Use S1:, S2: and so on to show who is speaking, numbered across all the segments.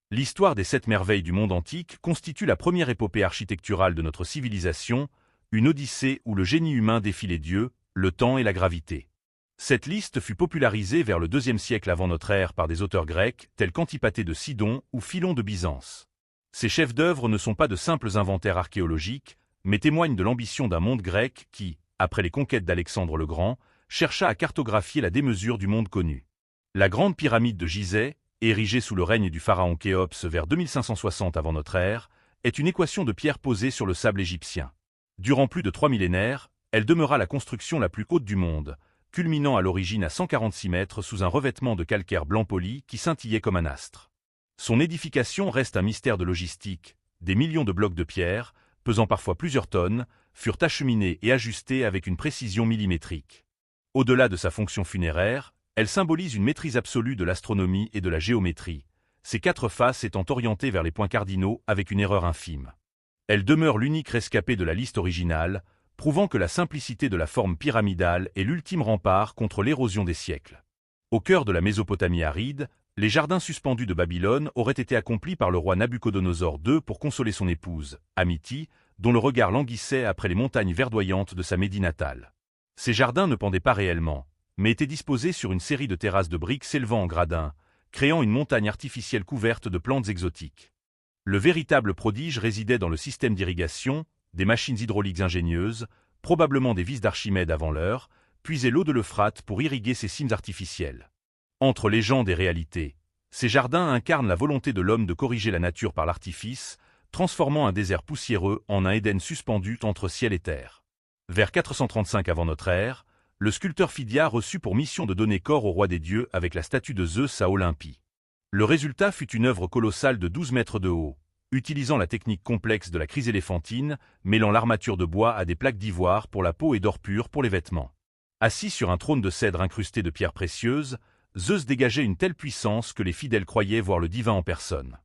S1: L'histoire des 7 merveilles du monde antique constitue la première épopée architecturale de notre civilisation, une odyssée où le génie humain défie les dieux, le temps et la gravité. Cette liste fut popularisée vers le IIe siècle avant notre ère par des auteurs grecs tels qu'Antipater de Sidon ou Philon de Byzance. Ces chefs-d'œuvre ne sont pas de simples inventaires archéologiques, mais témoignent de l'ambition d'un monde grec qui, après les conquêtes d'Alexandre le Grand, chercha à cartographier la démesure du monde connu. La grande pyramide de Gizeh, érigée sous le règne du pharaon Khéops vers 2560 avant notre ère, est une équation de pierre posée sur le sable égyptien. Durant plus de 3 millénaires, elle demeura la construction la plus haute du monde, culminant à l'origine à 146 mètres sous un revêtement de calcaire blanc poli qui scintillait comme un astre. Son édification reste un mystère de logistique. Des millions de blocs de pierre, pesant parfois plusieurs tonnes, furent acheminés et ajustés avec une précision millimétrique. Au-delà de sa fonction funéraire, elle symbolise une maîtrise absolue de l'astronomie et de la géométrie, ses 4 faces étant orientées vers les points cardinaux avec une erreur infime. Elle demeure l'unique rescapée de la liste originale, prouvant que la simplicité de la forme pyramidale est l'ultime rempart contre l'érosion des siècles. Au cœur de la Mésopotamie aride, les jardins suspendus de Babylone auraient été accomplis par le roi Nabuchodonosor II pour consoler son épouse, Amiti, dont le regard languissait après les montagnes verdoyantes de sa Médie natale. Ces jardins ne pendaient pas réellement, mais étaient disposés sur une série de terrasses de briques s'élevant en gradins, créant une montagne artificielle couverte de plantes exotiques. Le véritable prodige résidait dans le système d'irrigation, des machines hydrauliques ingénieuses, probablement des vis d'Archimède avant l'heure, puisaient l'eau de l'Euphrate pour irriguer ces cimes artificielles. Entre légende et réalité, ces jardins incarnent la volonté de l'homme de corriger la nature par l'artifice, transformant un désert poussiéreux en un Éden suspendu entre ciel et terre. Vers 435 avant notre ère, le sculpteur Phidia reçut pour mission de donner corps au roi des dieux avec la statue de Zeus à Olympie. Le résultat fut une œuvre colossale de 12 mètres de haut, utilisant la technique complexe de la chryséléphantine, mêlant l'armature de bois à des plaques d'ivoire pour la peau et d'or pur pour les vêtements. Assis sur un trône de cèdre incrusté de pierres précieuses, Zeus dégageait une telle puissance que les fidèles croyaient voir le divin en personne.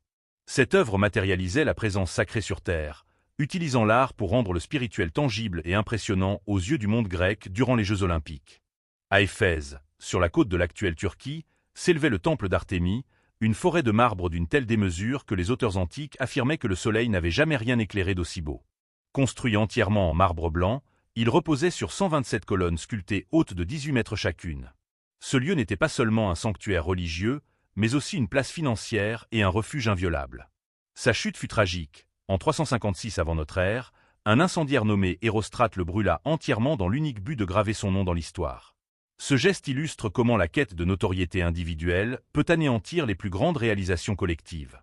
S1: Cette œuvre matérialisait la présence sacrée sur terre, utilisant l'art pour rendre le spirituel tangible et impressionnant aux yeux du monde grec durant les Jeux olympiques. À Éphèse, sur la côte de l'actuelle Turquie, s'élevait le temple d'Artémis, une forêt de marbre d'une telle démesure que les auteurs antiques affirmaient que le soleil n'avait jamais rien éclairé d'aussi beau. Construit entièrement en marbre blanc, il reposait sur 127 colonnes sculptées hautes de 18 mètres chacune. Ce lieu n'était pas seulement un sanctuaire religieux, mais aussi une place financière et un refuge inviolable. Sa chute fut tragique. En 356 avant notre ère, un incendiaire nommé Érostrate le brûla entièrement dans l'unique but de graver son nom dans l'histoire. Ce geste illustre comment la quête de notoriété individuelle peut anéantir les plus grandes réalisations collectives.